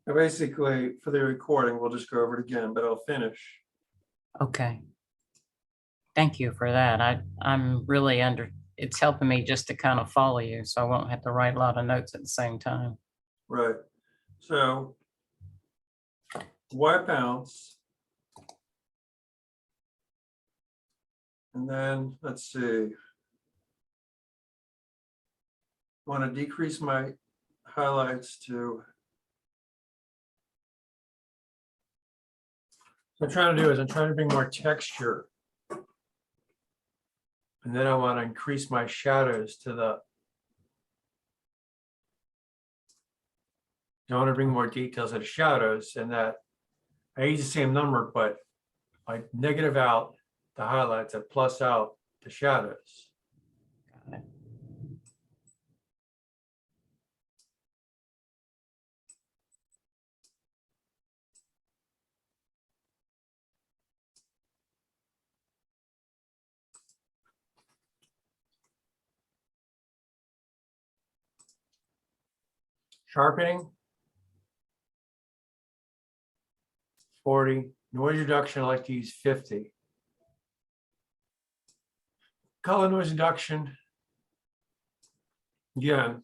Now, basically, for the recording, we'll just go over it again, but I'll finish. Okay. Thank you for that. I'm really it's helping me just to kind of follow you, so I won't have to write a lot of notes at the same time. Right. So white bounce. And then let's see. Want to decrease my highlights to. What I'm trying to do is I'm trying to bring more texture. And then I want to increase my shadows to the. I want to bring more details of the shadows, and that I use the same number, but I negative out the highlights and plus out the shadows. Got it. Sharpening, 40. Noise reduction, I like to use 50. Color noise reduction, again.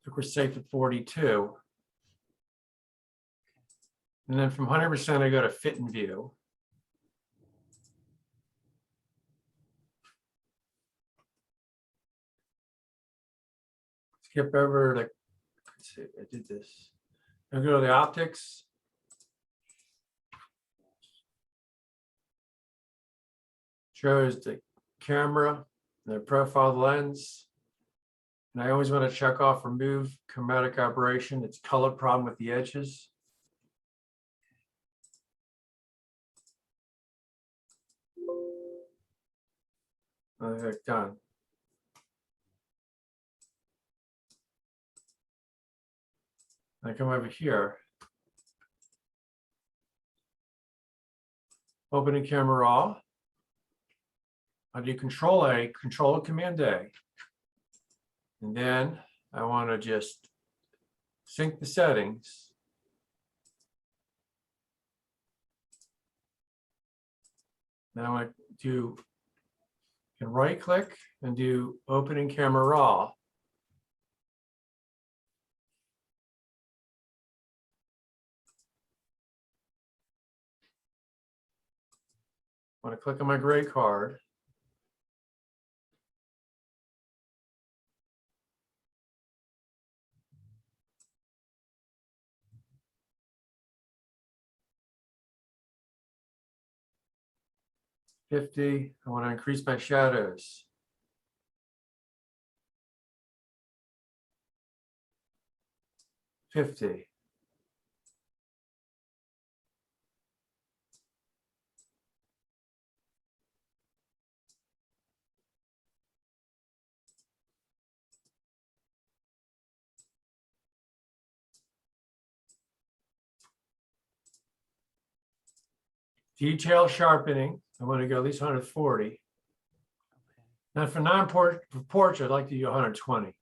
I think we're safe at 42. And then from 100%, I go to fit and view. Skip over, like, let's see, I did this. I go to the optics. Shows the camera, the profile lens. And I always want to check off remove chromatic aberration. It's color problem with the edges. Done. I come over here. Opening Camera Raw. I do Control A, Control Command A. And then I want to just sync the settings. Now I do, can right click and do Opening Camera Raw. I want to click on my gray card. I want to increase my shadows. $50. Detail sharpening, I want to go at least 140. Now for portrait, I'd like to do 120.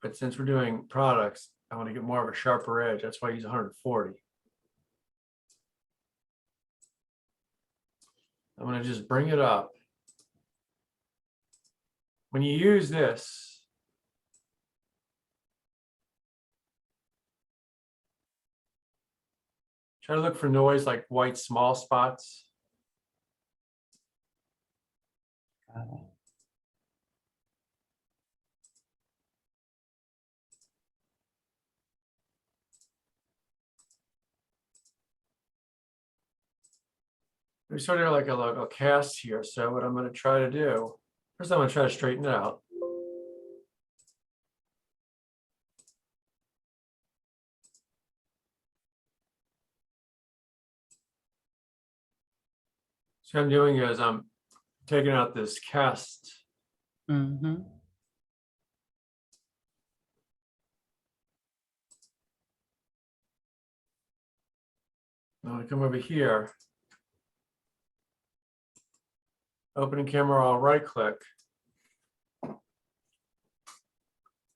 But since we're doing products, I want to get more of a sharper edge. That's why I use 140. I'm going to just bring it up. When you use this, try to look for noise like white small spots. There's sort of like a cast here. So what I'm going to try to do, first I'm going to try to straighten it out. So what I'm doing is I'm taking out this cast. Mm-hmm. I'm gonna come over here. Opening camera, I'll right click.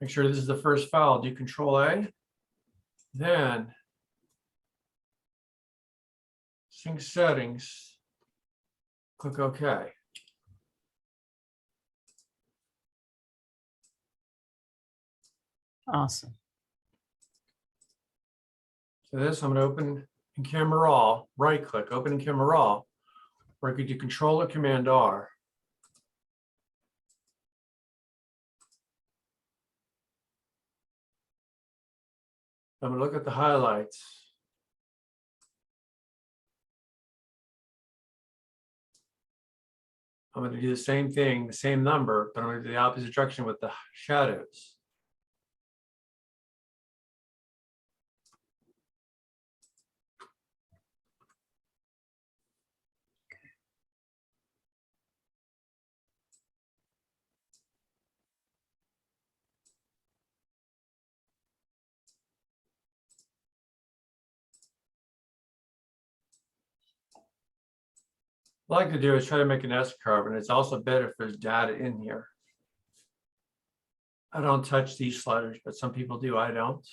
Make sure this is the first file, do Control A. Then sync settings, click OK. Awesome. So this, I'm going to open in Camera Raw, right click, open in Camera Raw, or I could do Control or Command R. I'm going to look at the highlights. I'm going to do the same thing, the same number, but I'm going to do the opposite direction with the shadows. What I like to do is try to make an S curve, and it's also better if there's data in here. I don't touch these sliders, but some people do, I don't.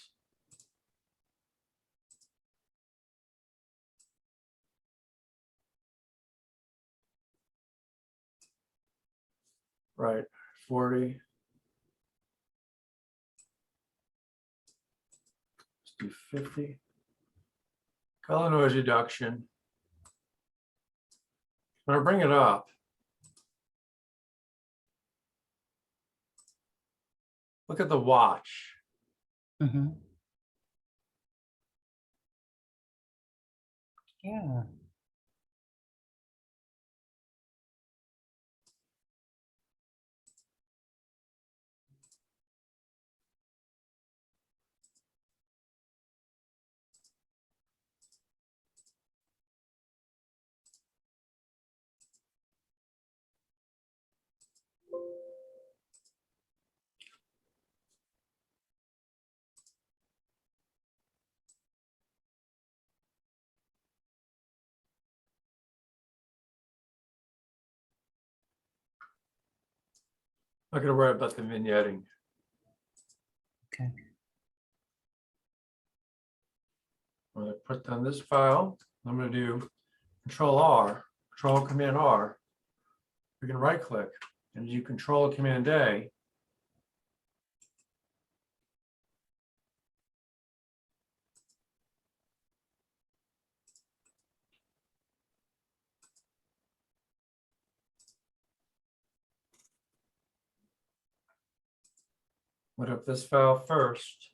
Right, 40. Let's do 50. Color noise reduction. When I bring it up, look at the watch. Mm-hmm. Yeah. Not going to worry about the vignetting. Okay. I'm going to put down this file. I'm going to do Control R, Control Command R. We can right click and do Control Command A. Put up this file first.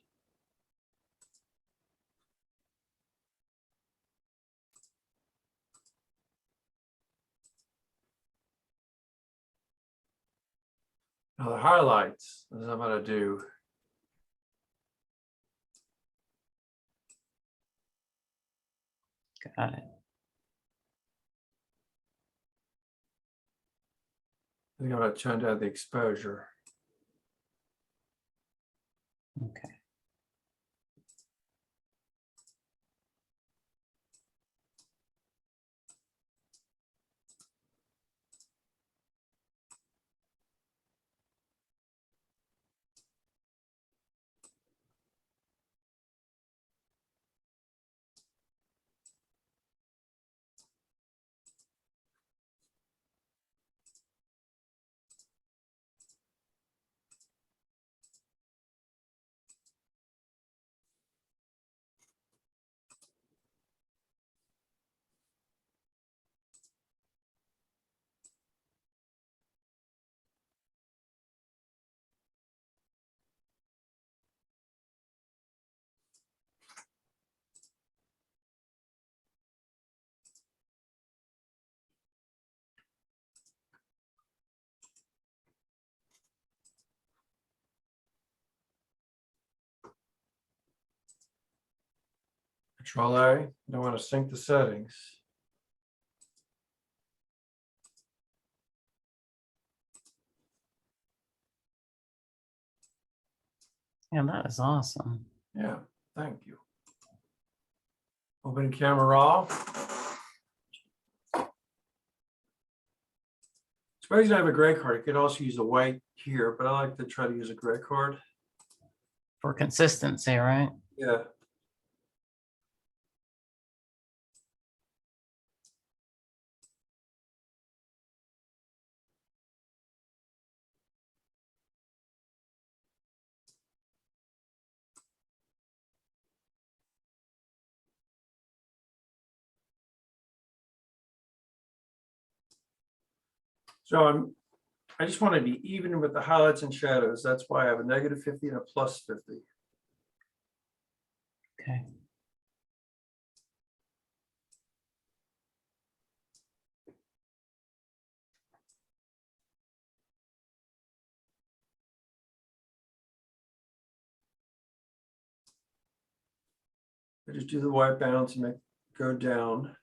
Now the highlights, as I'm going to do. Got it. I think I'm going to turn down the exposure. Okay. Control A. I want to sync the settings. Yeah, that is awesome. Yeah, thank you. Open Open Camera Raw. Suppose you don't have a gray card. You could also use a white here, but I like to try to use a gray card. For consistency, right? Yeah. So I just want to be even with the highlights and shadows. That's why I have a -50 and a +50. Okay. I just do the white balance and make go down.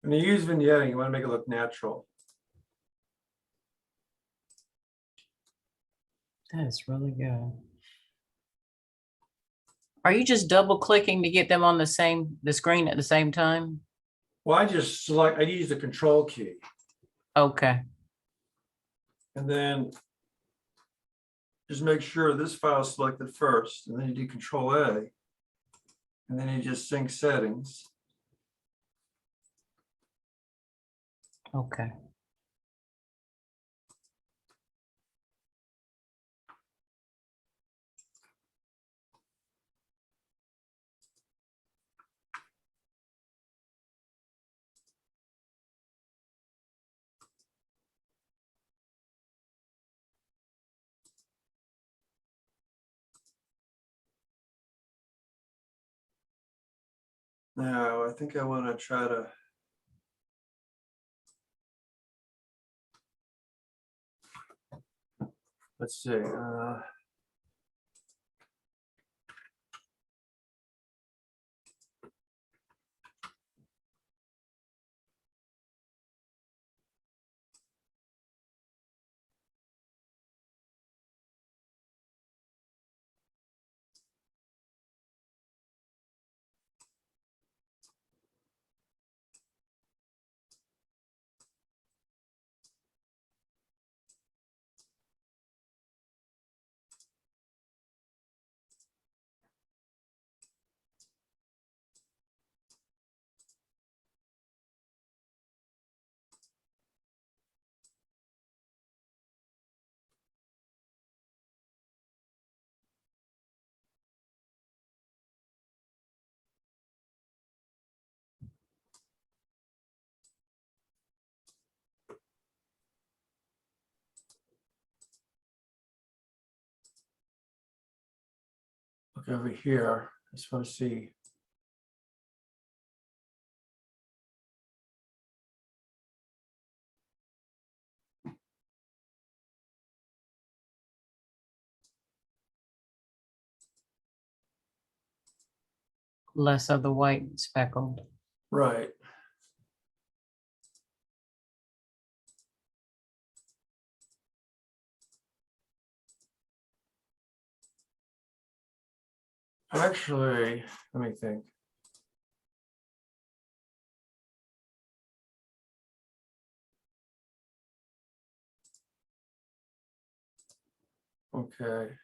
When you use vignetting, you want to make it look natural. That is really good. Are you just double clicking to get them on the screen at the same time? Well, I just select, I use the control key Okay. and then just make sure this file is selected first, and then you do control A, and then you just sync settings. Okay. Now, I think I want to try to let's see. Look over here. I just want to see. Less of the white speckled. Right. Actually, let me think. Okay.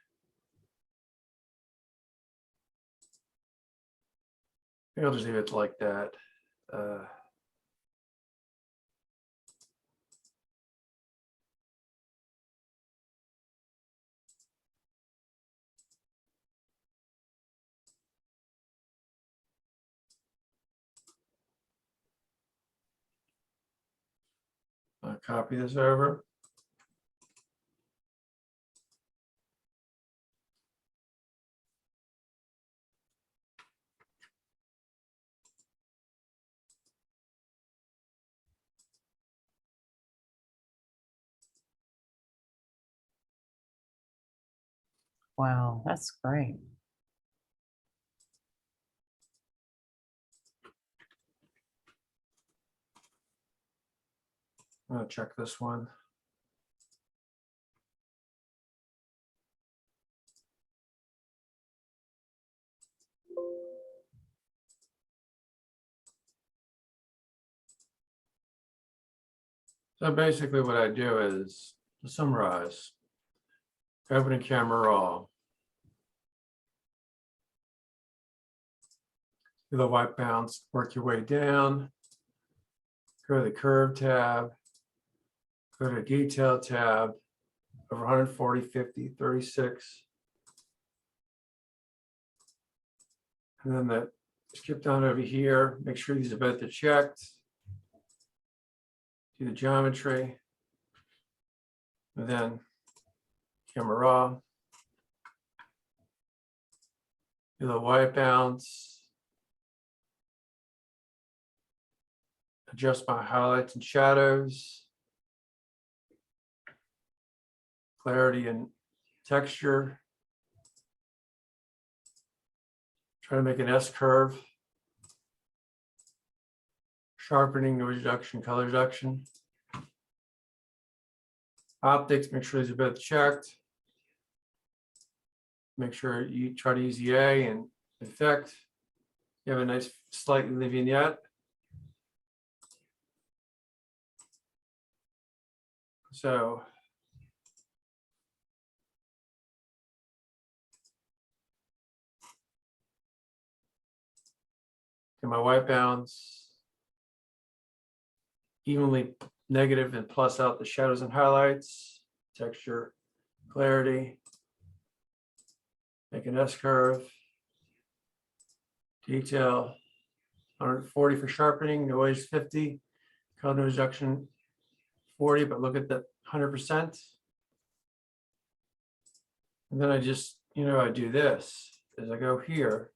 Maybe I'll just leave it like that. Copy this over. Wow, that's great. I'm gonna check this one. So basically what I do is, to summarize, open Camera Raw. Do the white balance, work your way down. Go to the curve tab. Go to detail tab. Over 140, 50, 36. And then that skip down over here. Make sure these are both checked. Do the geometry. And then Camera Raw. Do the white balance. Adjust my highlights and shadows. Clarity and texture. Try to make an S curve. Sharpening, noise reduction, color reduction. Optics, make sure these are both checked. Make sure you try to use the A and effect. You have a nice slightly vignette. So get my white balance, evenly negative and plus out the shadows and highlights, texture, clarity, make an S curve, detail, 140 for sharpening, noise 50, color noise reduction 40, but look at the 100%. And then I just, I do this as I go here.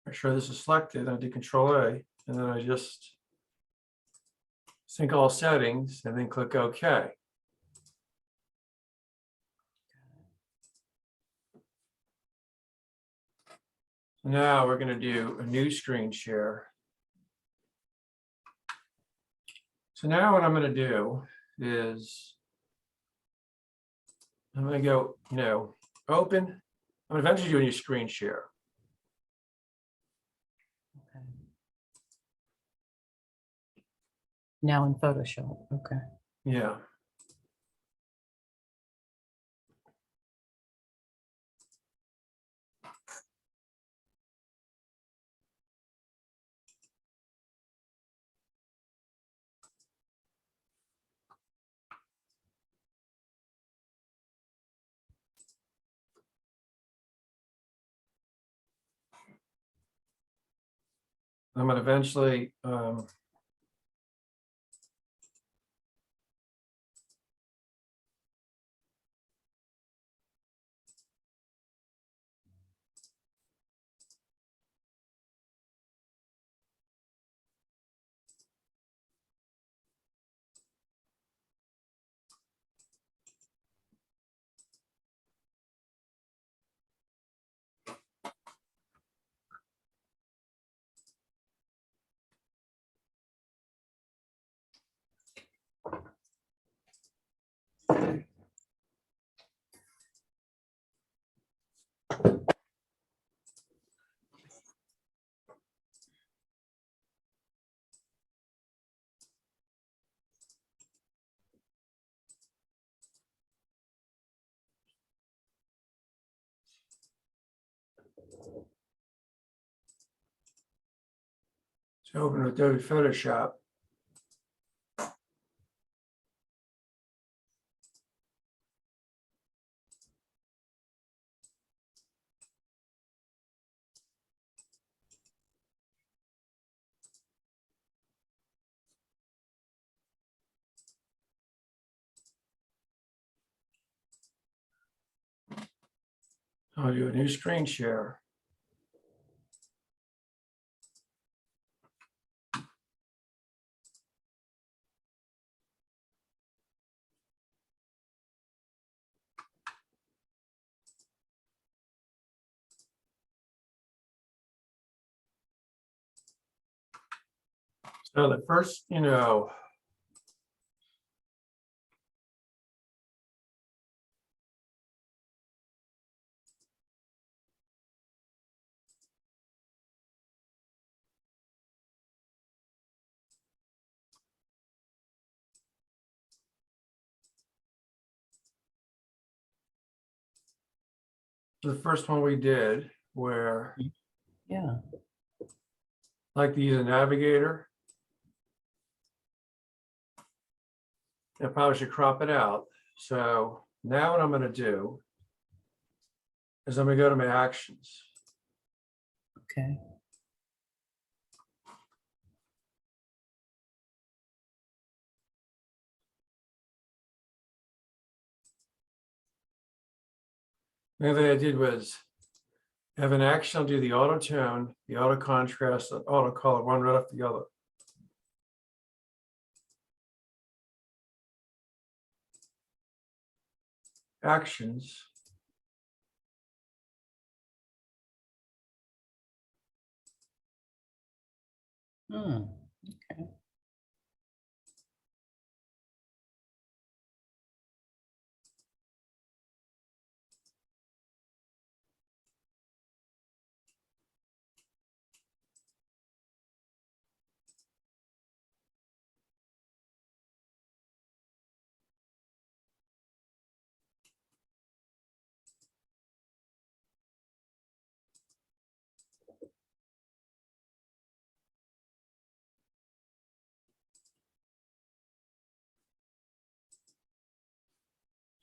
Make sure this is selected. I do Control A, and then I just sync all settings and then click OK. Now we're going to do a new screen share. So now what I'm going to do is I'm going to go, open. I'm going to eventually do a new screen share. Okay. Now in Photoshop. Okay. Yeah. I'm going to eventually open Adobe Photoshop. I'll do a new screen share. So the first, the first one we did where Yeah. like to use a navigator. I probably should crop it out. So now what I'm going to do is I'm going to go to my actions. Okay. The other thing I did was have an action, I'll do the auto tone, the auto contrast, the auto color, one right off the other. Actions. Hmm. Okay.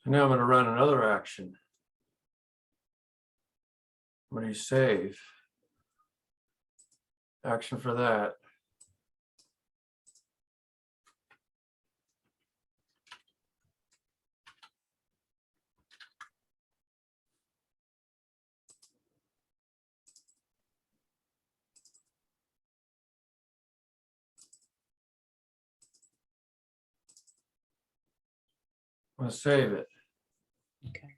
So now I'm going to run another action. I'm going to save. Action for that. I'm going to save it. Okay.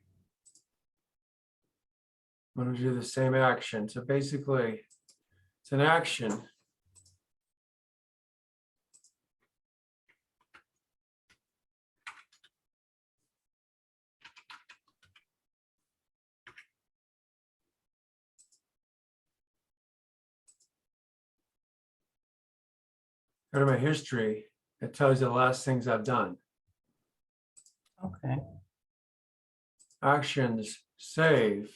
I'm going to do the same action. So basically, it's an action. Go to my history. It tells you the last things I've done. Okay. Actions, save.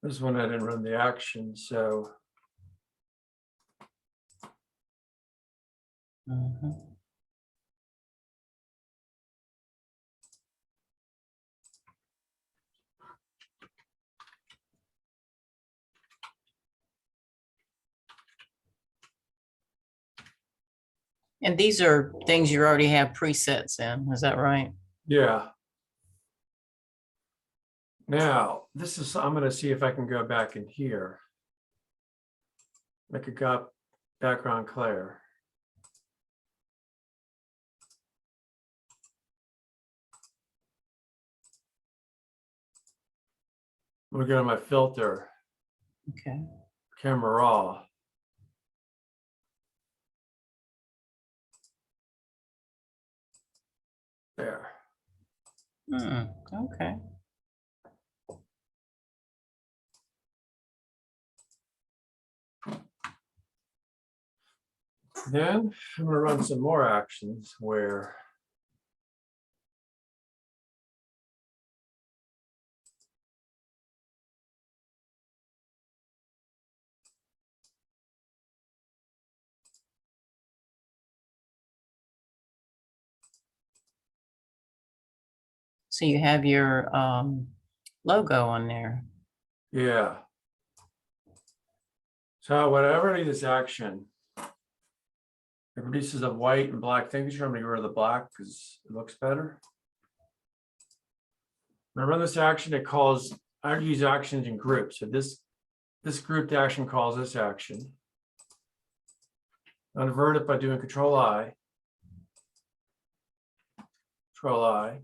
This one I didn't run the action, so Mhm. And these are things you already have presets in, is that right? yeah. Now, this is, I'm going to see if I can go back in here. Make a background clear. I'm going to go to my filter, Okay. Camera Raw. There. Okay. Then I'm going to run some more actions where So you have your logo on there. yeah. So whenever I do this action, it produces a white and black signature. I'm going to get rid of the black because it looks better. When I run this action, it calls, I use actions in groups. So this grouped action calls this action. I'll invert it by doing Control I. Control I.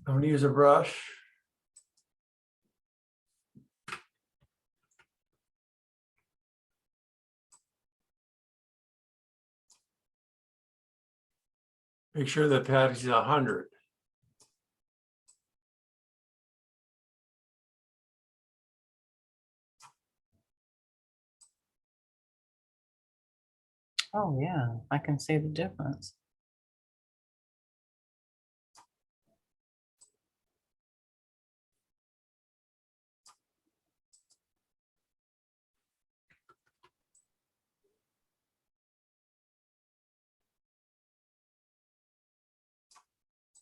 I'm going to use a brush. Make sure the pad is 100. Oh yeah, I can see the difference.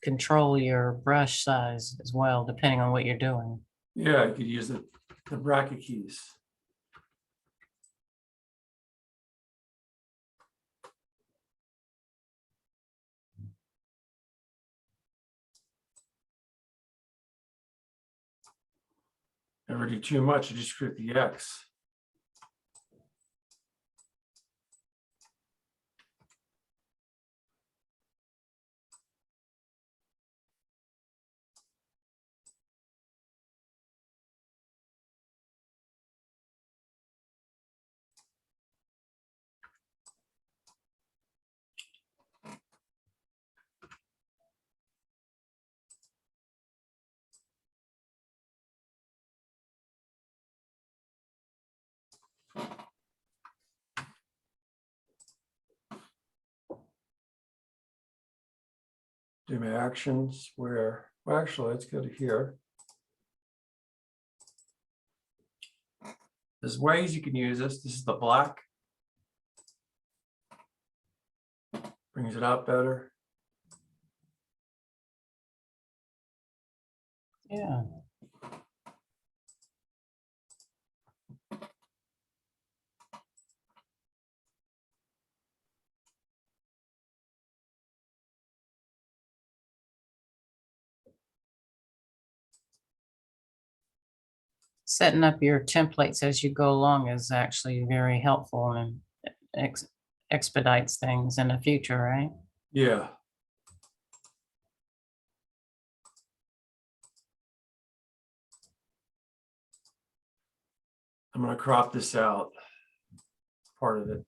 Control your brush size as well, depending on what you're doing. Yeah, you could use the bracket keys. Never do too much, you just create the X. Do my actions where, well, actually, let's go to here. There's ways you can use this. This is the black. Brings it out better. Yeah. Setting up your templates as you go along is actually very helpful and expedites things in the future, right? Yeah. I'm going to crop this out, part of it.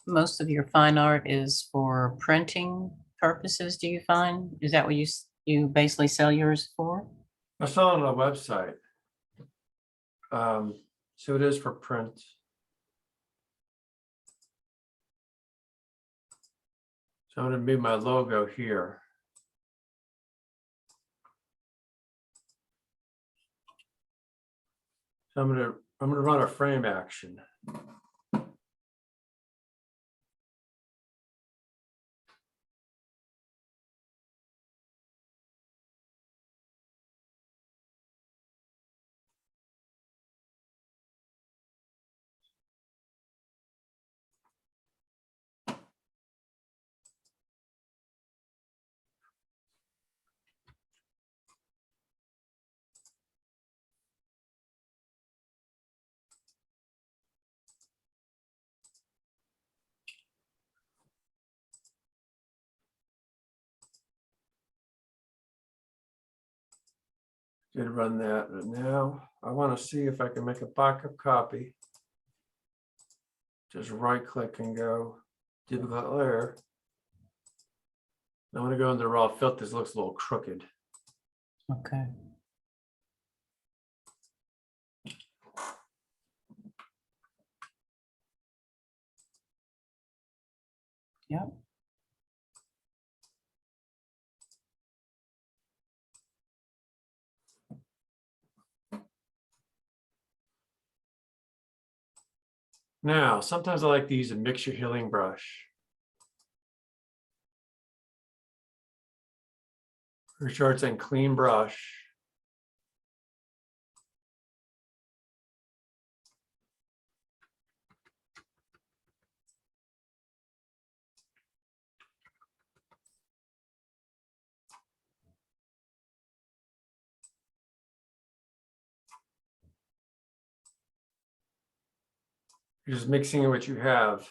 Most of your fine art is for printing purposes, do you find? Is that what you basically sell yours for? I saw it on a website. So it is for print. So I'm going to move my logo here. So I'm going to run a frame action. Did run that, but now I want to see if I can make a backup copy. Just right click and go duplicate layer. I want to go into raw filters. Looks a little crooked. Okay. Yep. Now, sometimes I like to use a mixture healing brush. For sure, it's in clean brush. You're just mixing what you have.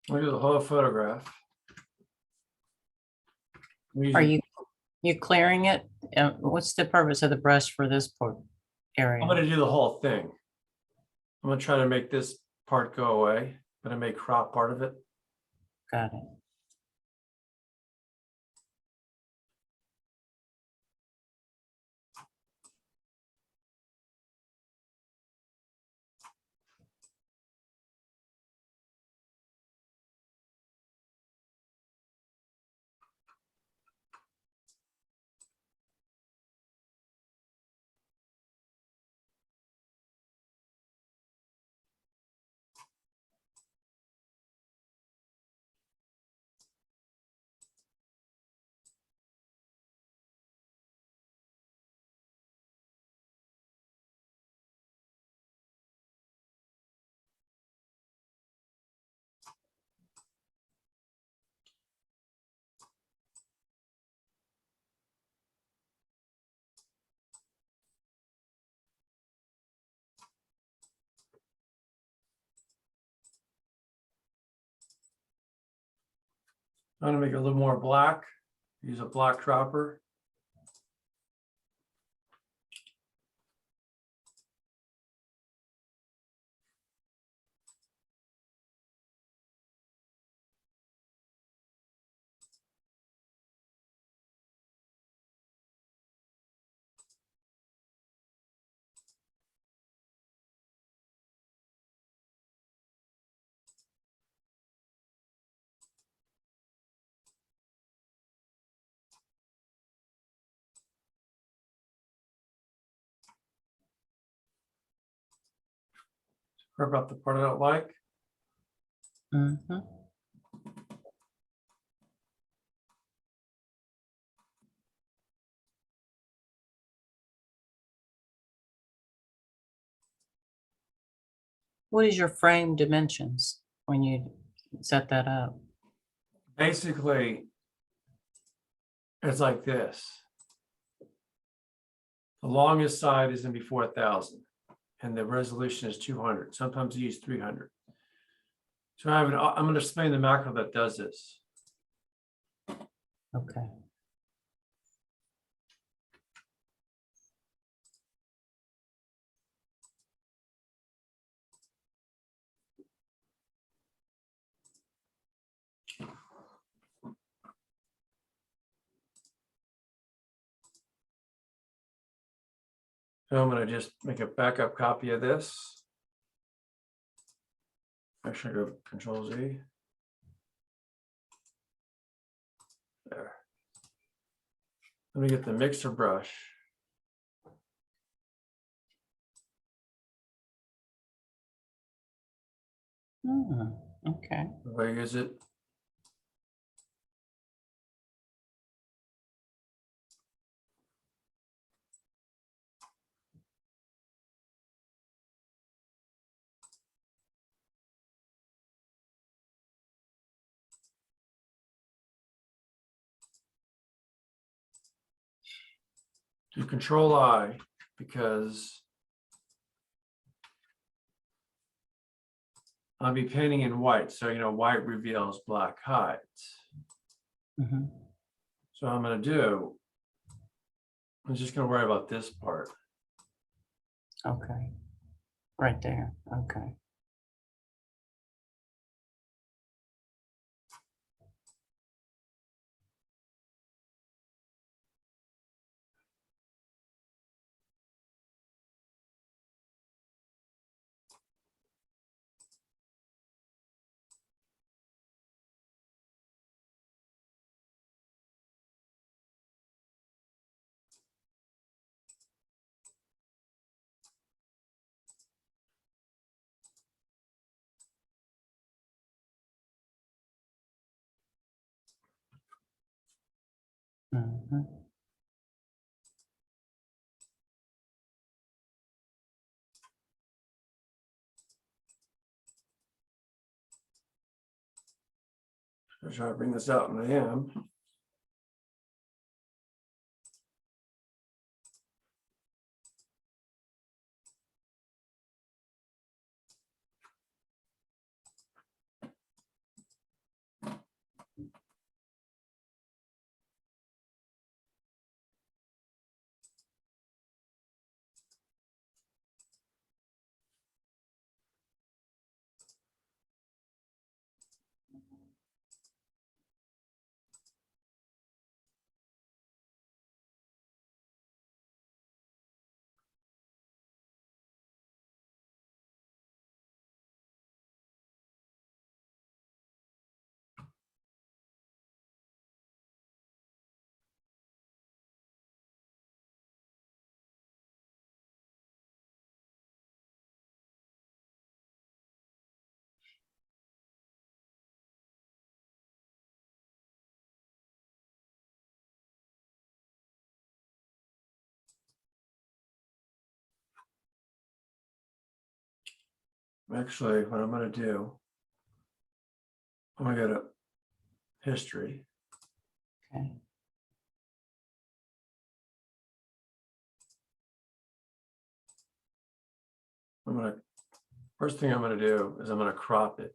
Look at the whole photograph. Are you clearing it? What's the purpose of the brush for this part area? I'm going to do the whole thing. I'm going to try to make this part go away. I'm going to make crop part of it. Got it. I'm going to make it a little more black. Use a black dropper. Crop out the part I don't like. Mm-hmm. What is your frame dimensions when you set that up? Basically, it's like this. The longest side is going to be 4,000. and the resolution is 200. Sometimes you use 300. So I'm going to explain the macro that does this. Okay. So I'm going to just make a backup copy of this. Actually, go Control Z. There. Let me get the mixer brush. Okay. Where is it? Do Control I because I'll be painting in white. So, white reveals black hides. Mm-hmm. So I'm going to do, I'm just going to worry about this part. Okay. Right there. Okay. Mm-hmm. I'll try to bring this out, and I am. Actually, what I'm going to do, I'm going to go to history. Okay. First thing I'm going to do is I'm going to crop it.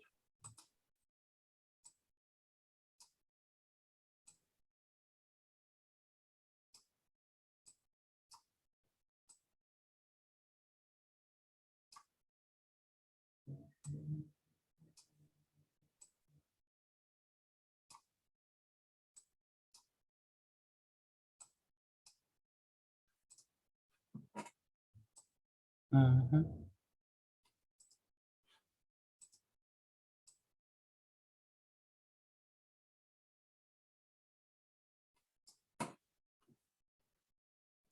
Mm-hmm.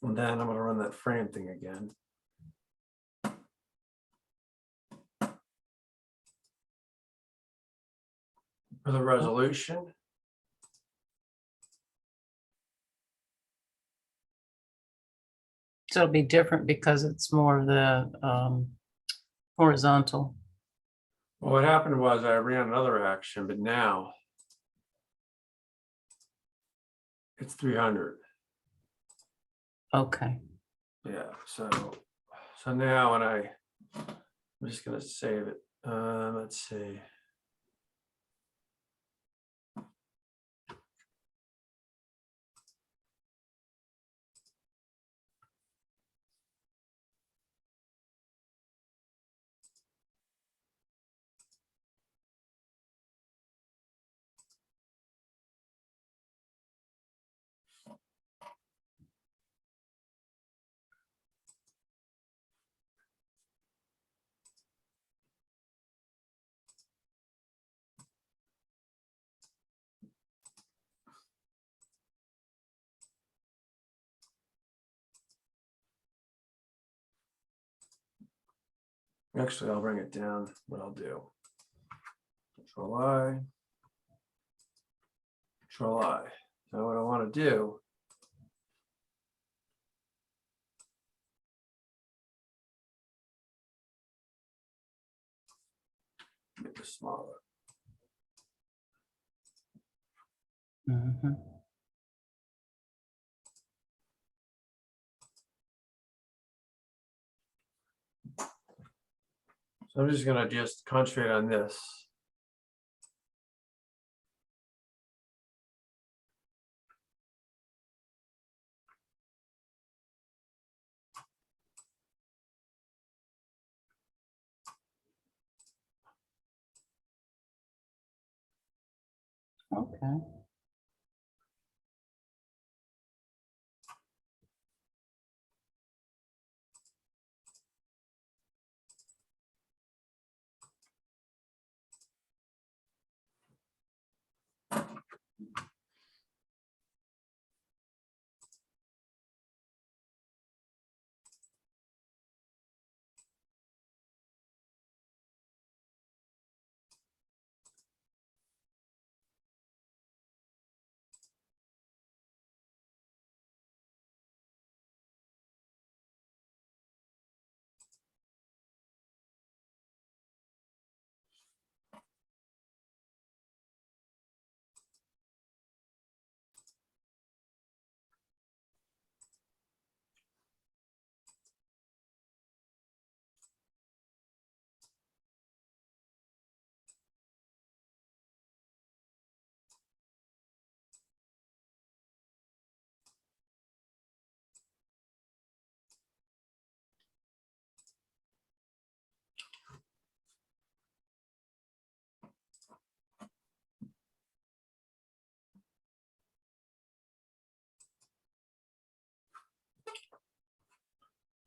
And then I'm going to run that frame thing again. For the resolution, So it'll be different because it's more of the horizontal. well, what happened was I ran another action, but now it's 300. Okay. Yeah, so now when I I'm just gonna save it. Let's see. Actually, I'll bring it down. What I'll do. Control I. Control I. Now what I want to do. Make this smaller. Mhm. So I'm just gonna just concentrate on this. Okay.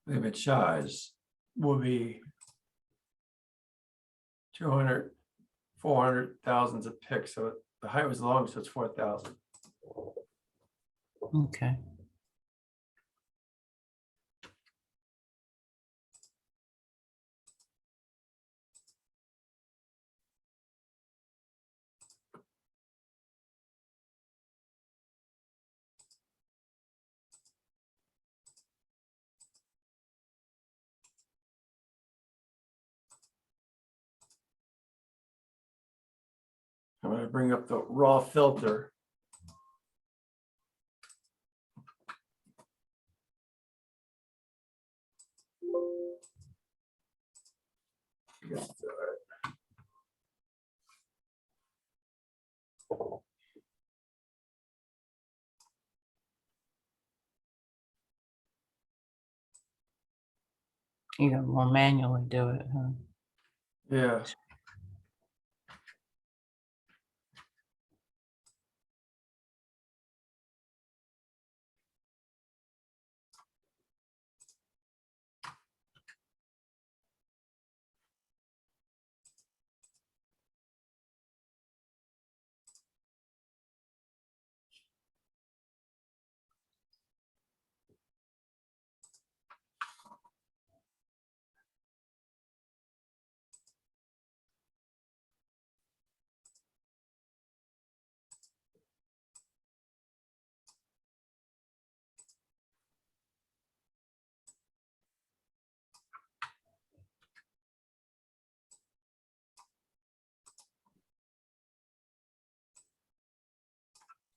The image size will be 200, 400 thousandths of pics. So the height was long, so it's 4,000. Okay. I'm going to bring up the raw filter. Yes, You will manually do it, huh? yeah.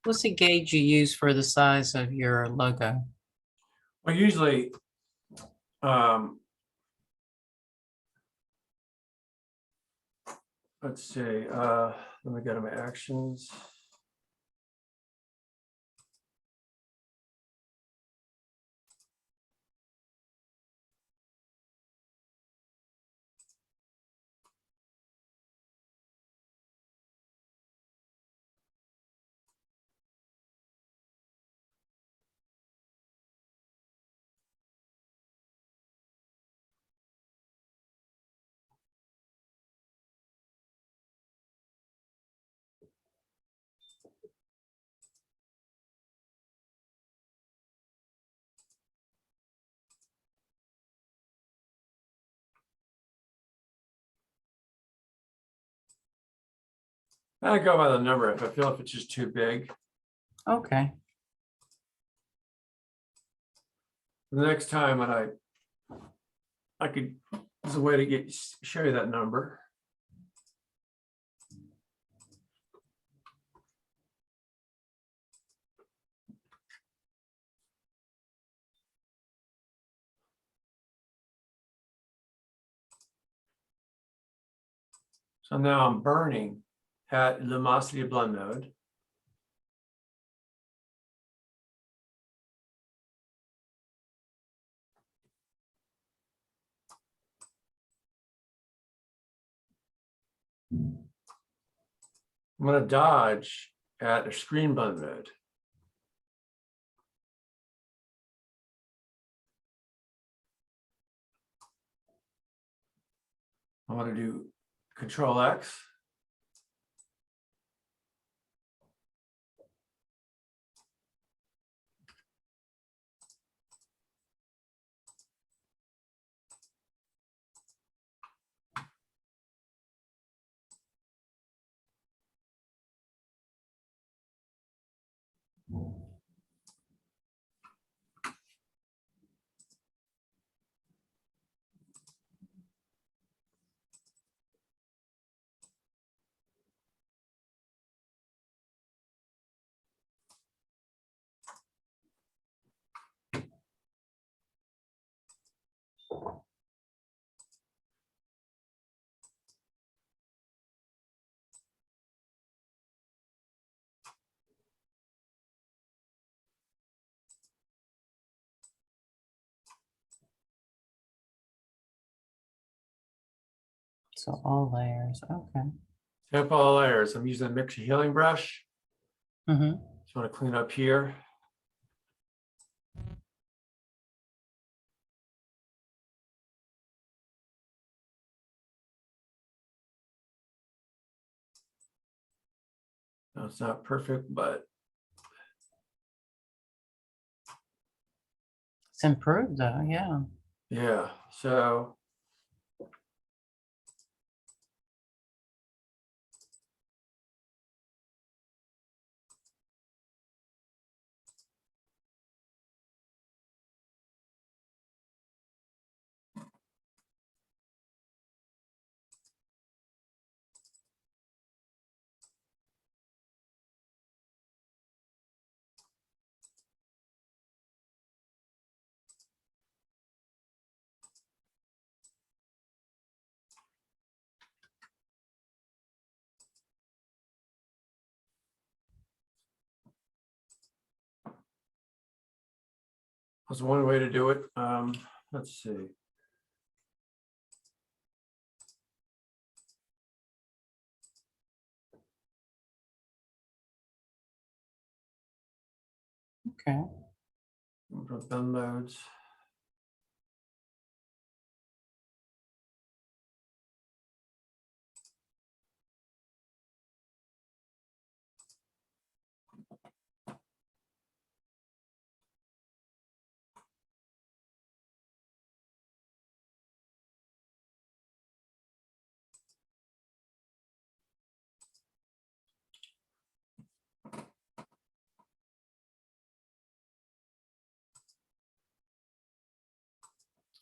What's the gauge you use for the size of your logo? Well, usually, um, let's see, let me go to my actions. I go by the number if I feel if it's just too big. Okay. The next time when I could, there's a way to show you that number. So now I'm burning at luminosity blend mode. I'm going to dodge at a screen blend mode. I want to do Control X. So all layers. Okay. Tap all layers. I'm using a mixture healing brush. Mm-hmm. Just want to clean up here. No, it's not perfect, but It's improved though. Yeah. yeah. So that's one way to do it. Let's see. Okay. Blend modes.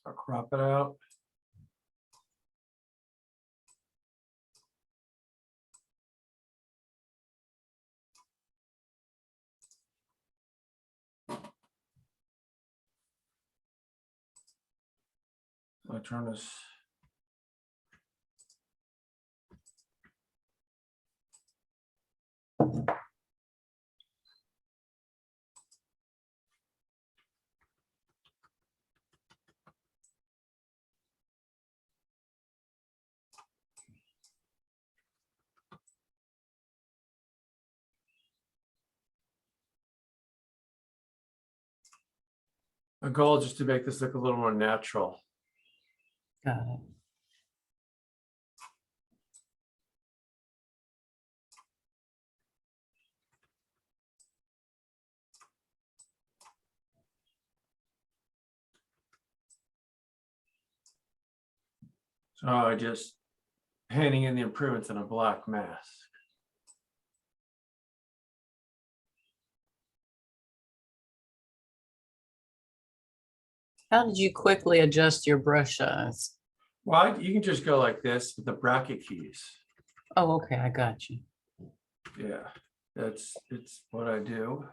I'll crop it out. I'll turn this. My goal is just to make this look a little more natural. Got it. So I just painting in the improvements in a black mask. How did you quickly adjust your brush size? Well, you can just go like this with the bracket keys. Oh, okay, I got you. Yeah, it's what I do.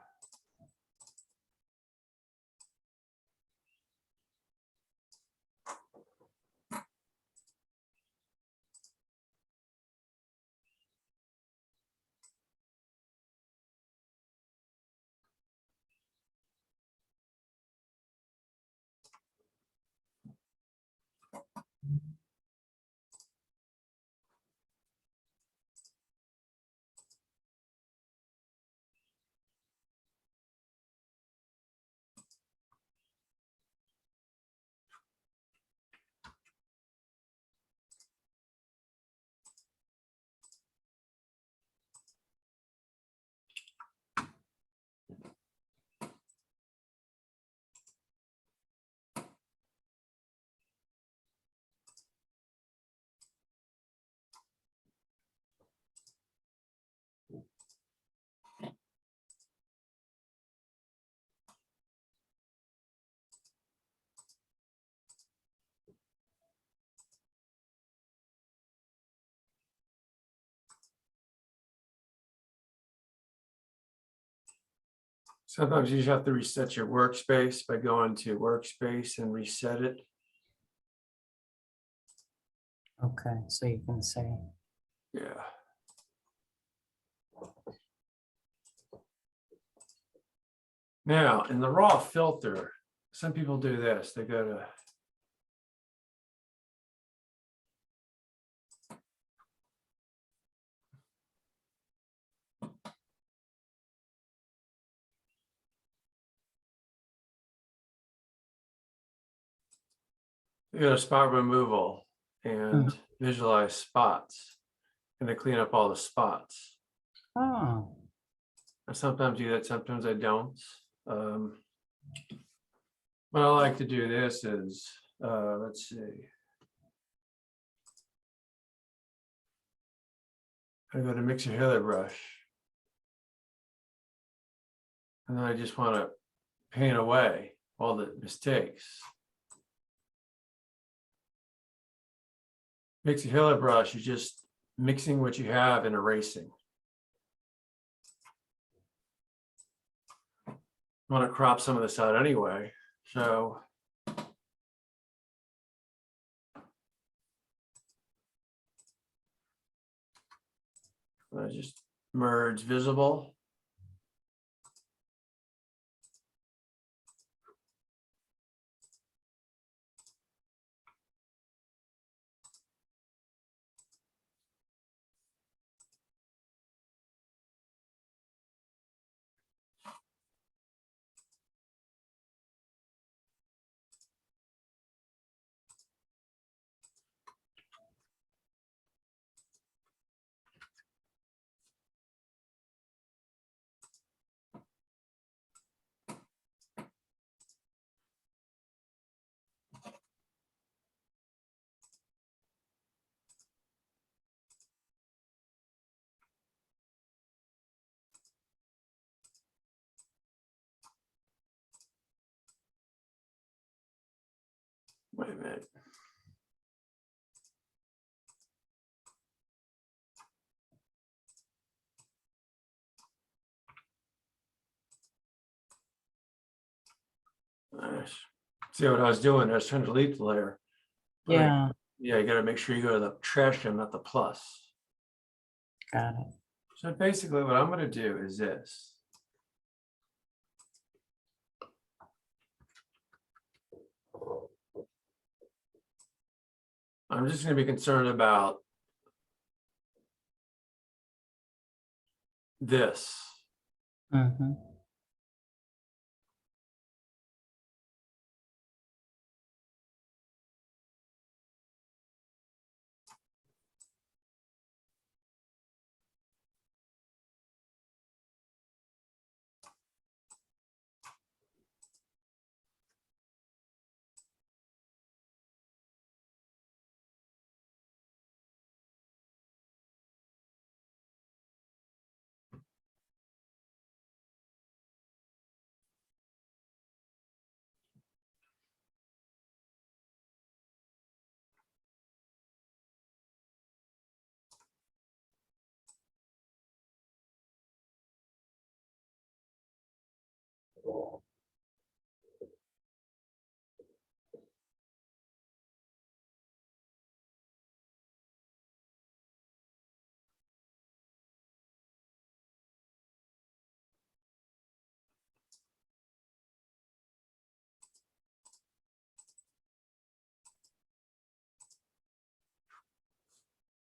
Sometimes you just have to reset your workspace by going to workspace and reset it. Okay, so you can say, Yeah. Now, in the raw filter, some people do this. They go to spot removal and visualize spots, and they clean up all the spots. oh, I sometimes do that, sometimes I don't. What I like to do this is, let's see. I go to mix your hair brush. And then I just want to paint away all the mistakes. Mix your hair brush, you're just mixing what you have and erasing. I want to crop some of this out anyway, so I just merge visible. Wait a minute. Nice. See what I was doing? I was trying to delete the layer. yeah, Yeah, you got to make sure you go to the trash can, not the plus. got it. So basically what I'm going to do is this. I'm just going to be concerned about this. Mm-hmm.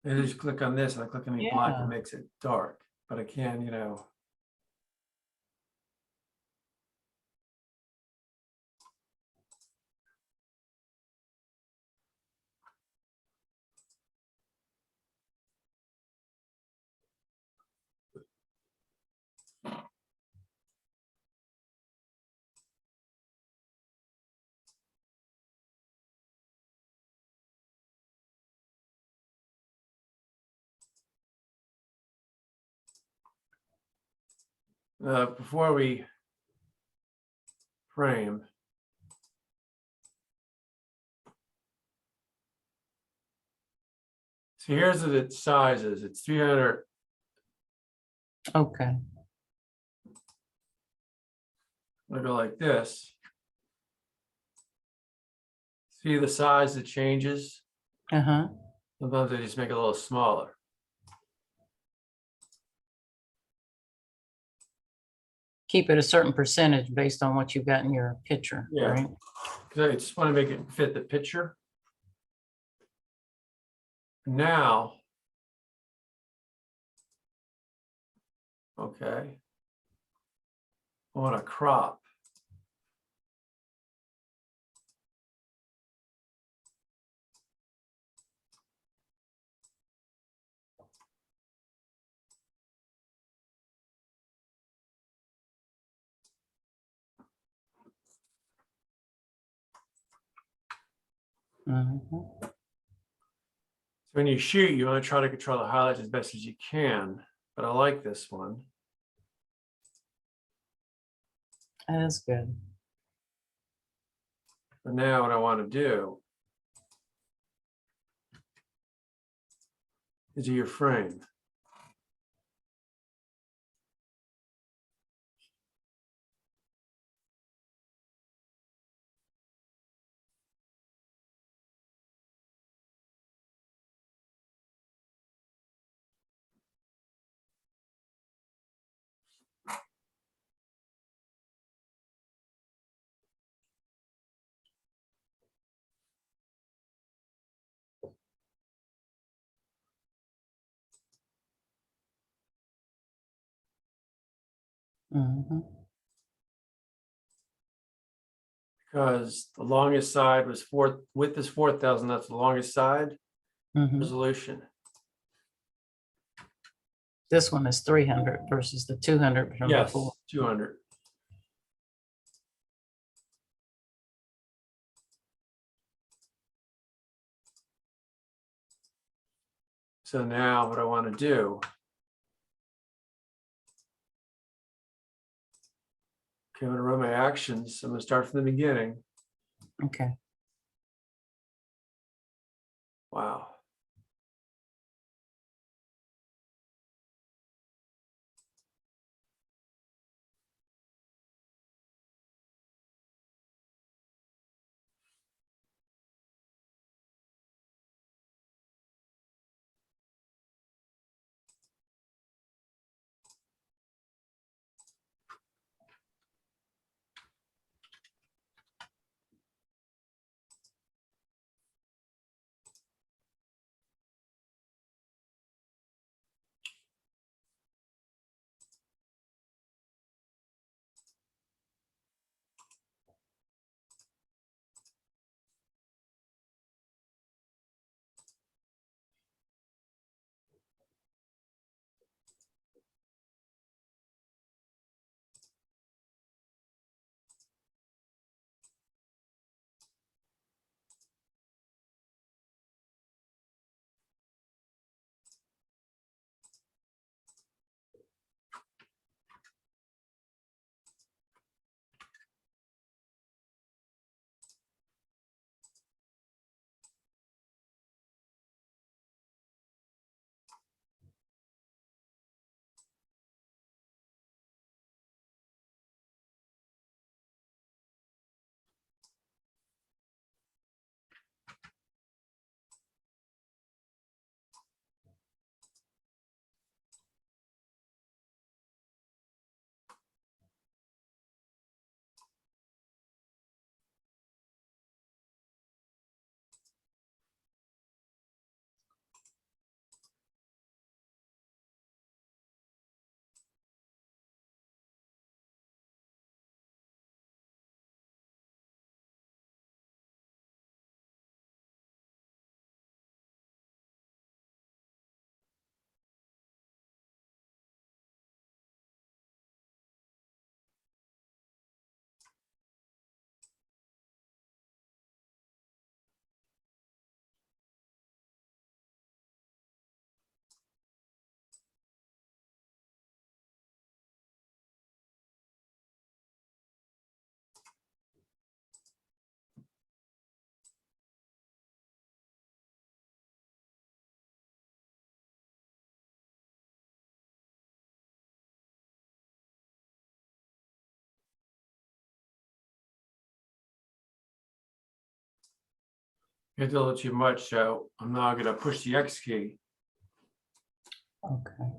And I just click on this, and I click on any black, it Yeah. makes it dark, but I can, you know. Before we frame, so here's the sizes. It's 300. Okay. I'll go like this. See the size that changes? Uh-huh. Sometimes I just make it a little smaller. Keep it a certain percentage based on what you've got in your picture, Yeah. right? Because I just want to make it fit the picture. Now, okay, I want to crop. Mhm. So when you shoot, you want to try to control the highlights as best as you can, but I like this one. That is good. But now what I want to do is do your frame. Mhm. Because the longest side was width is 4,000, that's the longest side. Mhm. Resolution. This one is 300 versus the 200 from Yes, before. 200. So now what I want to do, okay, I'm going to run my actions. I'm going to start from the beginning. Okay. Wow. Hit a little too much, so I'm now going to push the X key. Okay.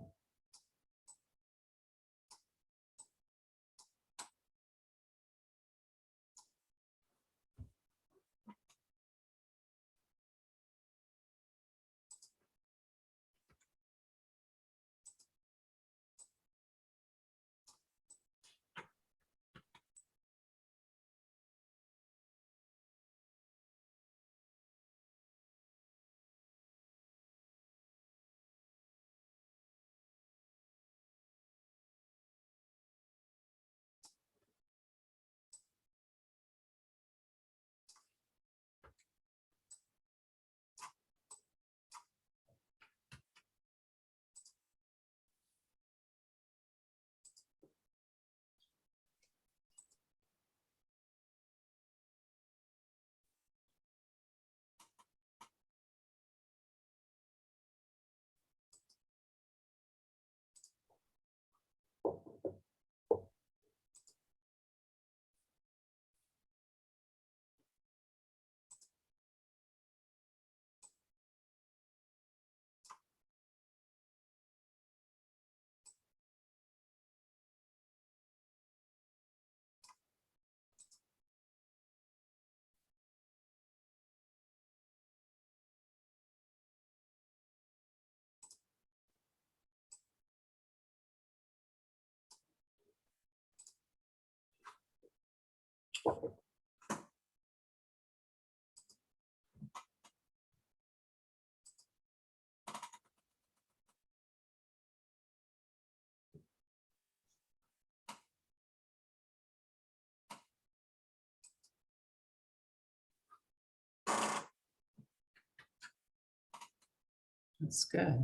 That's good.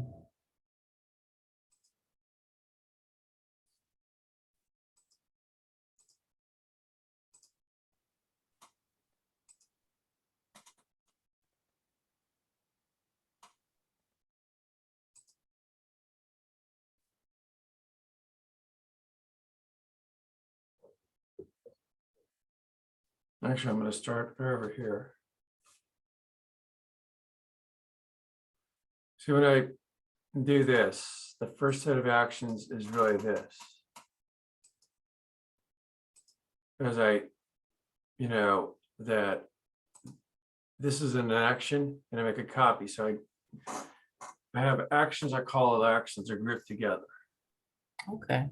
Actually, I'm going to start over here. See, when I do this, the first set of actions is really this. Because that this is an action and I make a copy. So I have actions, I call it actions, are grouped together. Okay.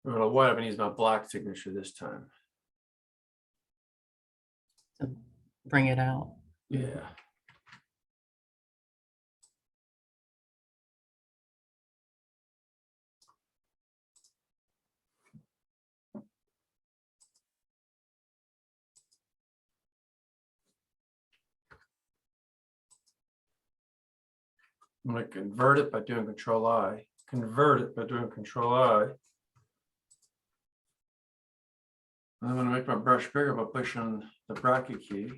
I'm going to white, I'm going to use my black signature this time. To bring it out. Yeah. I'm going to convert it by doing Control I. Convert it by doing Control I. I'm going to make my brush bigger by pushing the bracket key.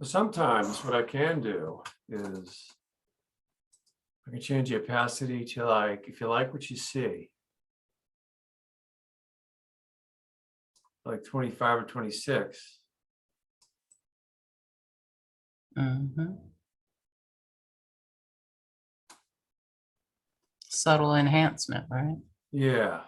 Sometimes what I can do is I can change the opacity to like, if you like what you see, like 25 or 26. Mm-hmm. Subtle enhancement, right? Yeah.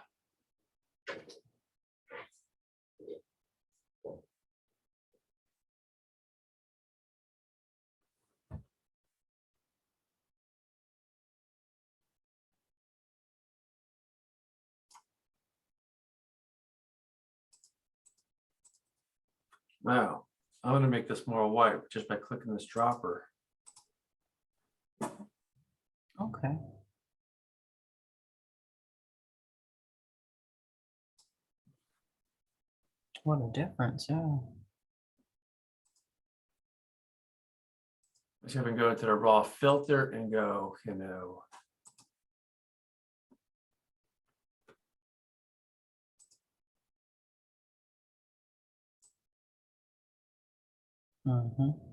Now, I'm going to make this more white just by clicking this dropper. Okay. What a difference, yeah. Let's have him go into the raw filter and go, Mm-hmm.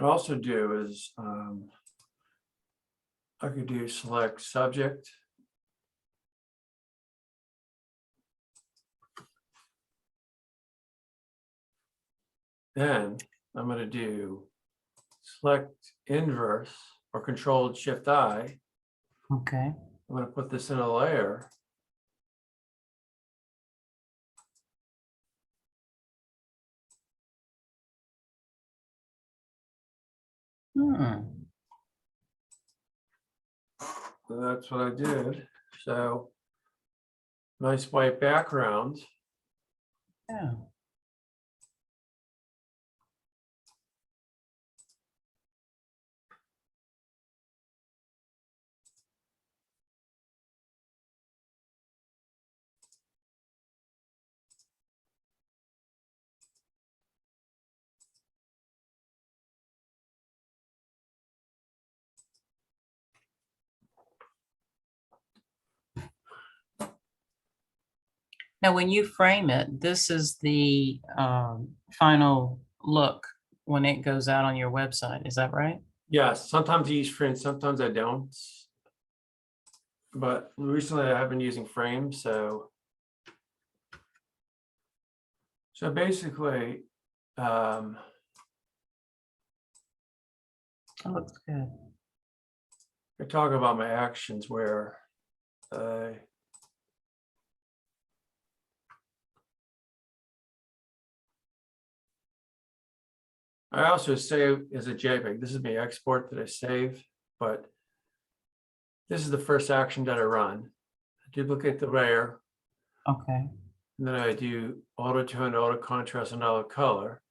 what I also do is I could do select subject. Then I'm going to do select inverse or controlled shift I. Okay. I'm going to put this in a layer. Hmm. So that's what I did. So nice white background. Yeah. Now, when you frame it, this is the final look when it goes out on your website. Is that right? Yes, sometimes I use frames, sometimes I don't. But recently I have been using frames, so basically That looks good. I talk about my actions where I also save as a JPEG. This is my export that I save, but this is the first action that I run. I duplicate the layer, Okay. and then I do auto tone, auto contrast, and auto color.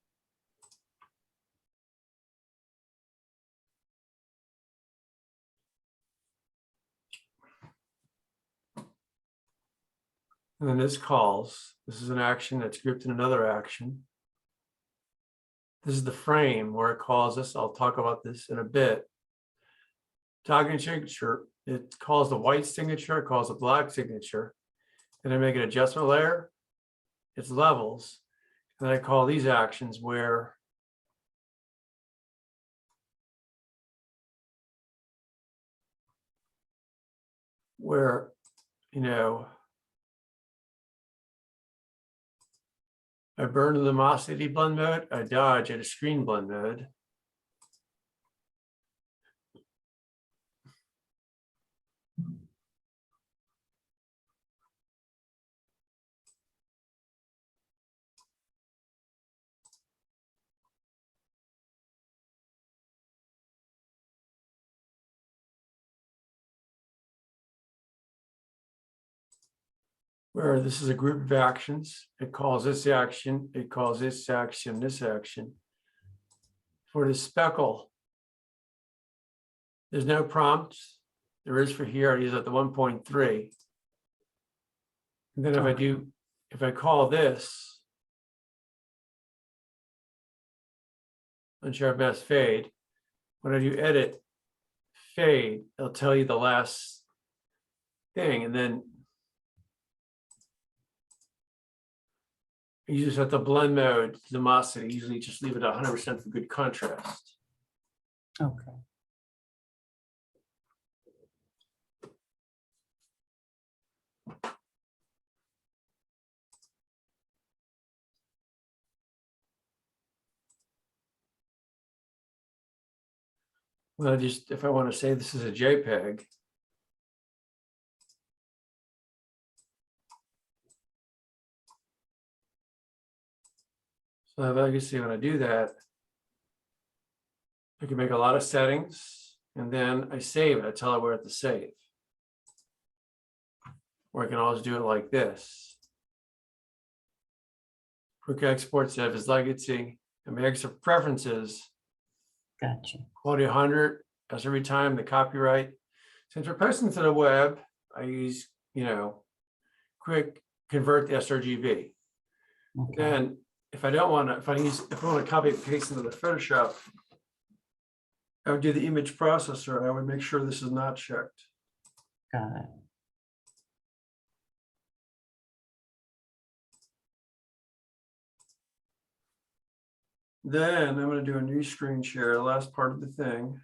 And then this calls. This is an action that's grouped in another action. This is the frame where it calls us. I'll talk about this in a bit. Targeting signature, it calls the white signature, it calls the black signature. And I make an adjustment layer, it's levels. And then I call these actions where I burn the luminosity blend mode, I dodge at a screen blend mode. where this is a group of actions. It calls this action, it calls this action, this action. For the speckle, there's no prompt. There is for here, I use at the 1.3. And then if I call this unsharp mask fade, when I do edit fade, it'll tell you the last thing. And then you just have the blend mode, luminosity, usually just leave it at 100% for good contrast. Okay. Well, if I want to say this is a JPEG, so if I can see when I do that, I can make a lot of settings and then I save it. I tell it where to save. Or I can always do it like this. Quick export, save as legacy, and my exit preferences. Gotcha. Quality 100, as every time the copyright. Since we're posting to the web, I use, quick convert the sRGB. Okay. Then if I don't want to, if I want to copy and paste into the Photoshop, I would do the image processor and I would make sure this is not checked. Got it. Then I'm going to do a new screen share, the last part of the thing.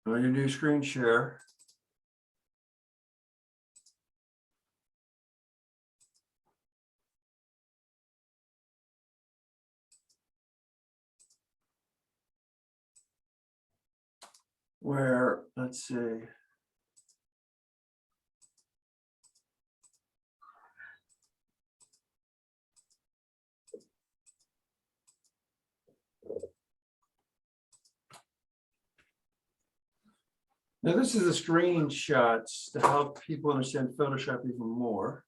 I'm going to do screen share. Where, let's see. Now this is the screenshots to help people understand Photoshop even more.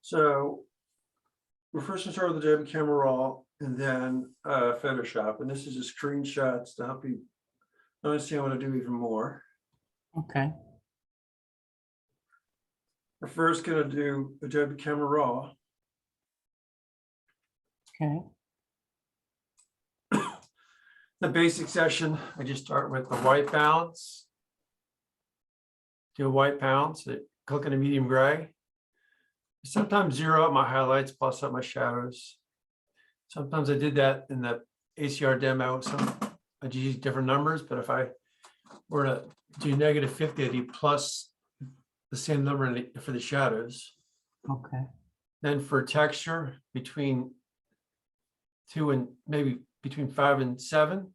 So we're first going to start with Adobe Camera Raw and then Photoshop. And this is just screenshots to help you understand what to do even more. Okay. We're first going to do Adobe Camera Raw. Okay. The basic session, I just start with the white balance. Do a white balance, click on a medium gray. Sometimes zero out my highlights, plus up my shadows. Sometimes I did that in the ACR demo. I use different numbers, but if I were to do -50, I do plus the same number for the shadows. Okay. Then for texture, between 2 and maybe between 5 and 7.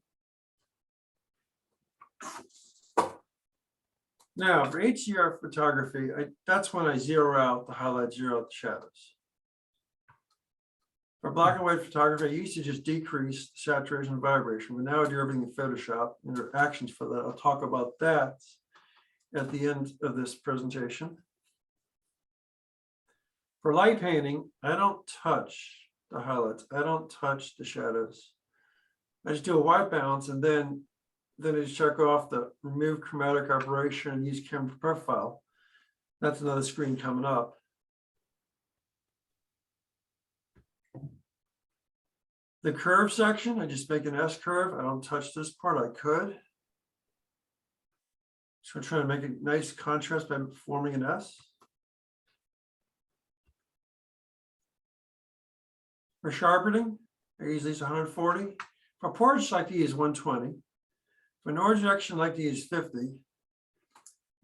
Now for HDR photography, that's when I zero out the highlights, zero out the shadows. For black and white photography, I used to just decrease the saturation and vibration, but now I do everything in Photoshop, and there are actions for that. I'll talk about that at the end of this presentation. For light painting, I don't touch the highlights. I don't touch the shadows. I just do a white balance and then I just check off the remove chromatic aberration and use camera profile. That's another screen coming up. The curve section, I just make an S curve. I don't touch this part. I could. So I'm trying to make a nice contrast by forming an S. For sharpening, I usually use 140. For portraits, I like to use 120. For noise reduction, I like to use 50.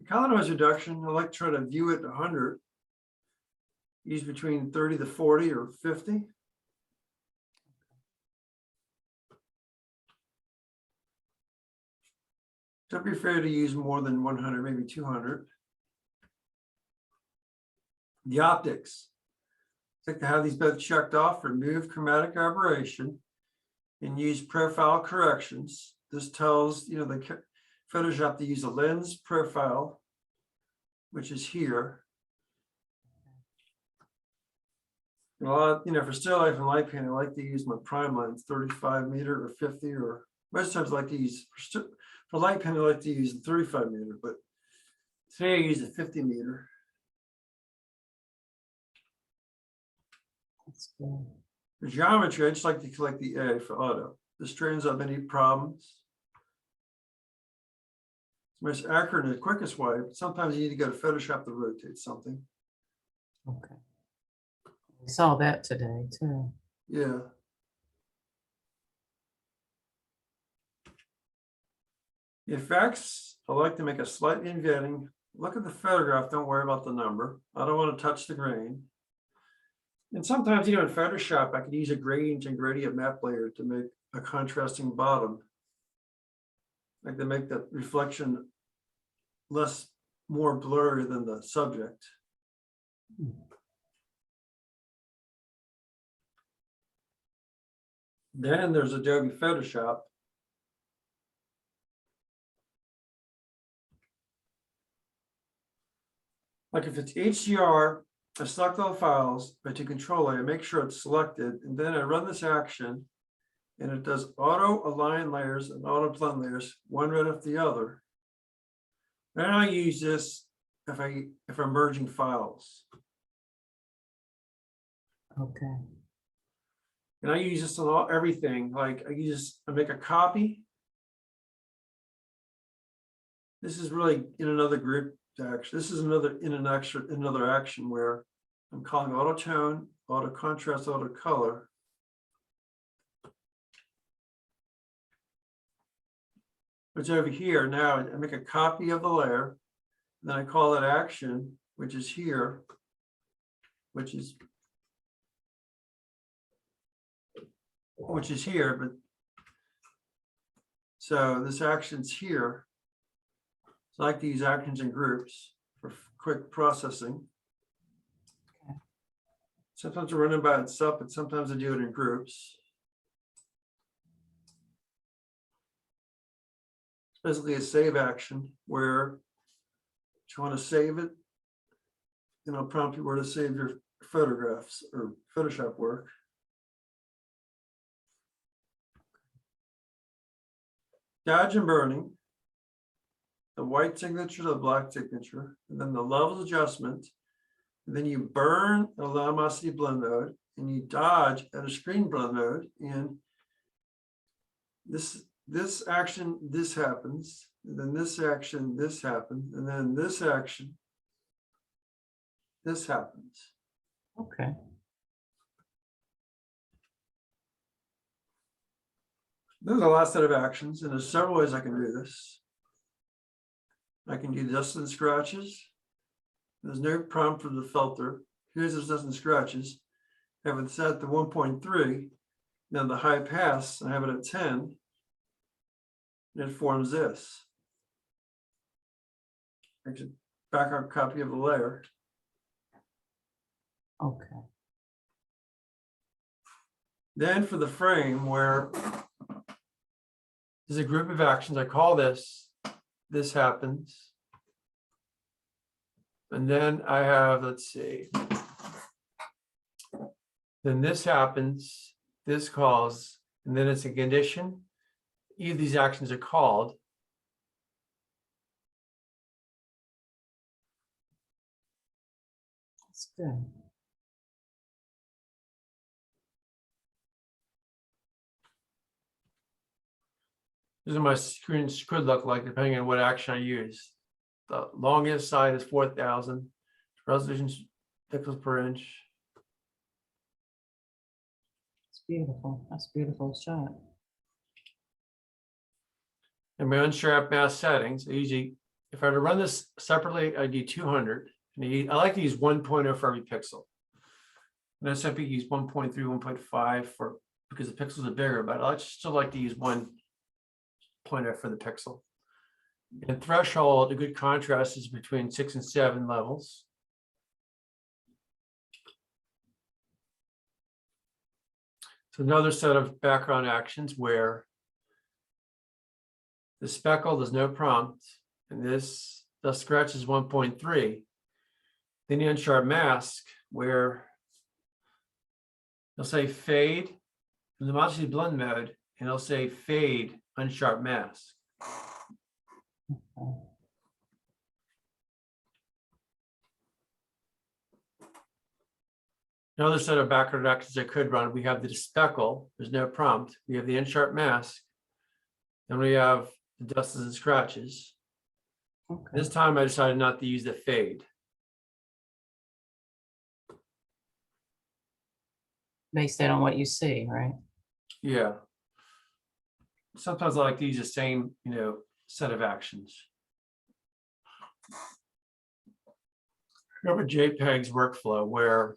The color noise reduction, I like to try to view it 100. Use between 30 to 40 or 50. Don't be afraid to use more than 100, maybe 200. The optics. I like to have these both checked off, remove chromatic aberration, and use profile corrections. This tells the Photoshop to use a lens profile, which is here. And a lot, for still life and light paint, I like to use my prime lens, 35 meter or 50, or most times I like to use for light paint, I like to use the 35 meter, but today I use a 50 meter. That's good. For geometry, I just like to collect the A for auto. This straightens up any problems. It's most accurate and the quickest way, but sometimes you need to go to Photoshop to rotate something. Okay. We saw that today too. Yeah. The effects, I like to make a slight inverting. Look at the photograph, don't worry about the number. I don't want to touch the grain. And sometimes, in Photoshop, I could use a gradient and gradient map layer to make a contrasting bottom. Like to make the reflection more blurry than the subject. Then there's Adobe Photoshop. Like if it's HDR, I select all files, but to Control A, I make sure it's selected, and then I run this action, and it does auto align layers and auto blend layers, one right after the other. And I use this if I'm merging files. Okay. And I use this on everything. Like I make a copy. This is really in another group action. This is another action where I'm calling auto tone, auto contrast, auto color. It's over here. Now I make a copy of the layer. Then I call that action, which is here, which is here, but so this action's here. So I like to use actions in groups for quick processing. Okay. Sometimes I run it by itself, but sometimes I do it in groups. It's basically a save action where you want to save it, and I'll prompt you where to save your photographs or Photoshop work. Dodge and burning, the white signature, the black signature, and then the levels adjustment. And then you burn at a luminosity blend mode, and you dodge at a screen blend mode. And this action, this happens, and then this action, this happens, and then this action, this happens. Okay. There's a last set of actions, and there's several ways I can do this. I can do dust and scratches. There's no prompt for the filter. Here's the dust and scratches. I have it set to 1.3. Now the high pass, I have it at 10. And it forms this. I can back up a copy of the layer. Okay. Then for the frame where there's a group of actions, I call this happens. And then I have, let's see. Then this happens, this calls, and then it's a condition. Either of these actions are called. That's good. This is what my screens could look like depending on what action I use. The longest side is 4,000. Resolution pixels per inch. It's beautiful. That's a beautiful shot. And my unsharp mask settings, I usually if I were to run this separately, I'd do 200. And I like to use 1.0 for every pixel. And I simply use 1.3, 1.5 for because the pixels are bigger, but I still like to use 1.0 for the pixel. And threshold, a good contrast is between 6 and 7 levels. So another set of background actions where the speckle, there's no prompt, and the scratch is 1.3. Then the unsharp mask, where they'll say fade, and the model blend mode, and it'll say fade unsharp mask. Another set of background actions I could run, we have the speckle, there's no prompt. We have the unsharp mask. Then we have the dust and scratches. Okay. This time I decided not to use the fade. Based on what you see, right? Yeah. Sometimes I like to use the same, set of actions. Remember JPEG's workflow where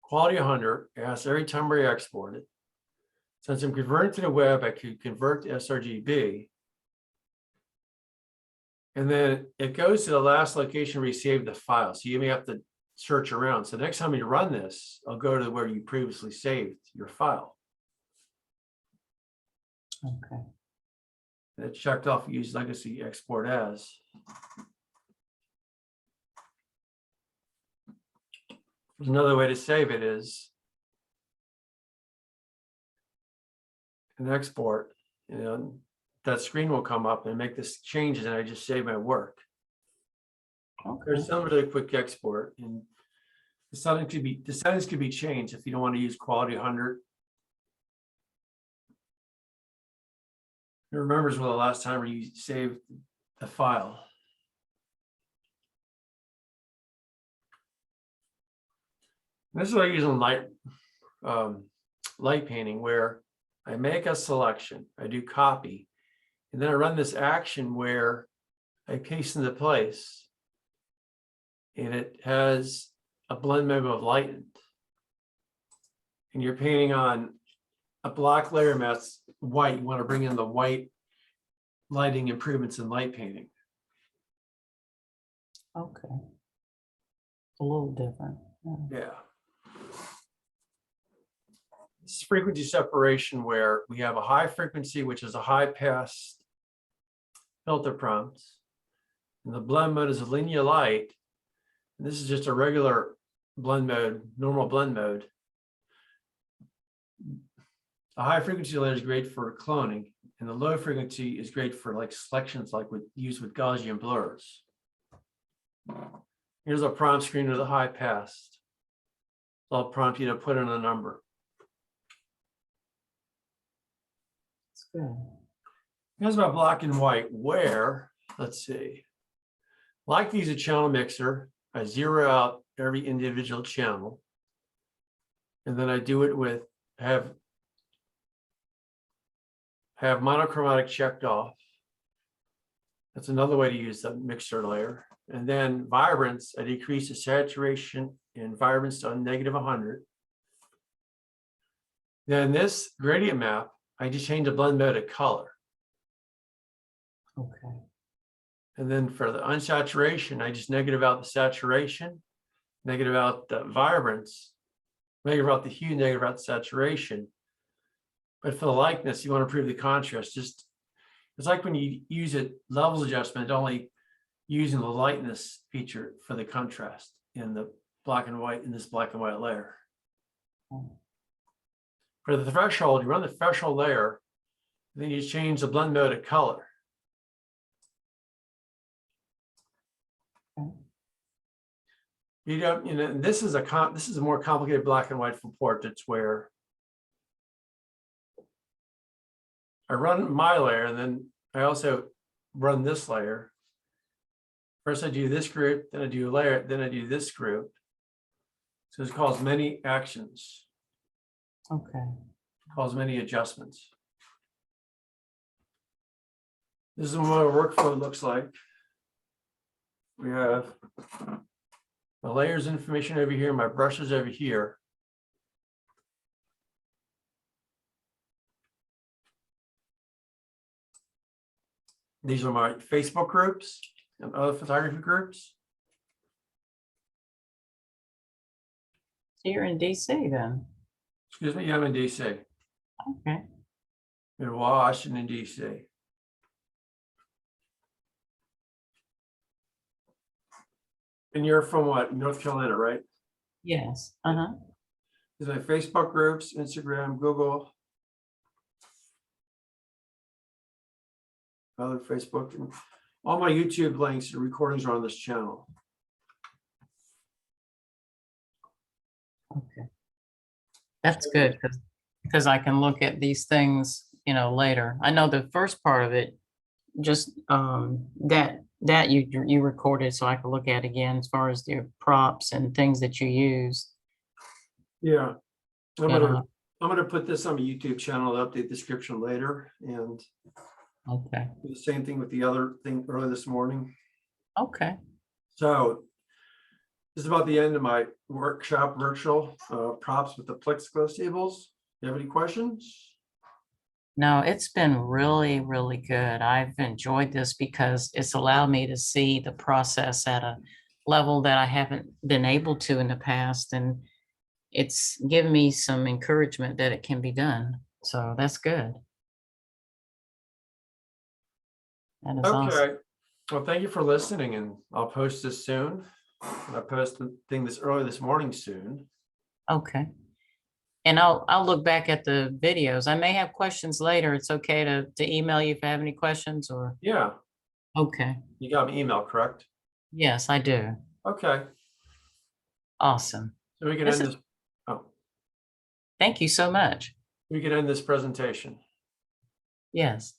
quality 100 asks every time we export it. Since I'm converting to the web, I could convert to sRGB. And then it goes to the last location where you saved the file. So you may have to search around. So next time you run this, I'll go to where you previously saved your file. Okay. And it's checked off use legacy export as. There's another way to save it is an export, that screen will come up and make this changes and I just save my work. Okay. There's some really quick export and the settings could be changed if you don't want to use quality 100. Who remembers when the last time you saved a file? This is what I use in light painting, where I make a selection, I do copy, and then I run this action where I paste into place, and it has a blend mode of lightened. And you're painting on a black layer mask white. You want to bring in the white lighting improvements in light painting. Okay. A little different. Yeah. This is frequency separation where we have a high frequency, which is a high pass filter prompt. And the blend mode is a linear light. And this is just a regular blend mode, normal blend mode. A high frequency layer is great for cloning, and the low frequency is great for like selections like used with Gaussian blurs. Here's a prompt screen with a high pass. I'll prompt you to put in a number. That's good. Here's my black and white where, let's see, like to use a channel mixer. I zero out every individual channel. And then I do it with, have monochromatic checked off. That's another way to use the mixer layer. And then vibrance, I decrease the saturation and vibrance to -100. Then this gradient map, I just change the blend mode to color. Okay. And then for the unsaturation, I just negative out the saturation, negative out the vibrance, negative out the hue, negative out the saturation. But for the likeness, you want to improve the contrast. It's like when you use it levels adjustment, only using the lightness feature for the contrast in the black and white in this black and white layer. For the threshold, you run the threshold layer, then you change the blend mode to color. You don't, this is a more complicated black and white for portraits where I run my layer and then I also run this layer. First I do this group, then I do a layer, then I do this group. So it calls many actions. Okay. Calls many adjustments. This is what our workflow looks like. We have my layers information over here, my brushes over here. These are my Facebook groups and other photography groups. So you're in DC then? Excuse me, I'm in DC. Okay. In Washington, DC. And you're from what? North Carolina, right? Yes. Uh-huh. These are my Facebook groups, Instagram, Google. Other Facebook. And all my YouTube links and recordings are on this channel. Okay. That's good because I can look at these things, later. I know the first part of it, just that you recorded so I could look at again as far as the props and things that you use. Yeah. I'm But, gonna put this on my YouTube channel, update the description later, and okay. do the same thing with the other thing early this morning. Okay. So this is about the end of my workshop virtual props with the plexiglass tables. You have any questions? No, it's been really, really good. I've enjoyed this because it's allowed me to see the process at a level that I haven't been able to in the past. And it's given me some encouragement that it can be done. So that's good. That is awesome. Okay. Well, thank you for listening, and I'll post this soon. I post the thing this early this morning soon. Okay. And I'll look back at the videos. I may have questions later. It's okay to email you if I have any questions or, Yeah, okay. you got my email, correct? Yes, I do. Okay, Awesome. so we can This end is, this. Oh, thank you so much. we can end this presentation. Yes.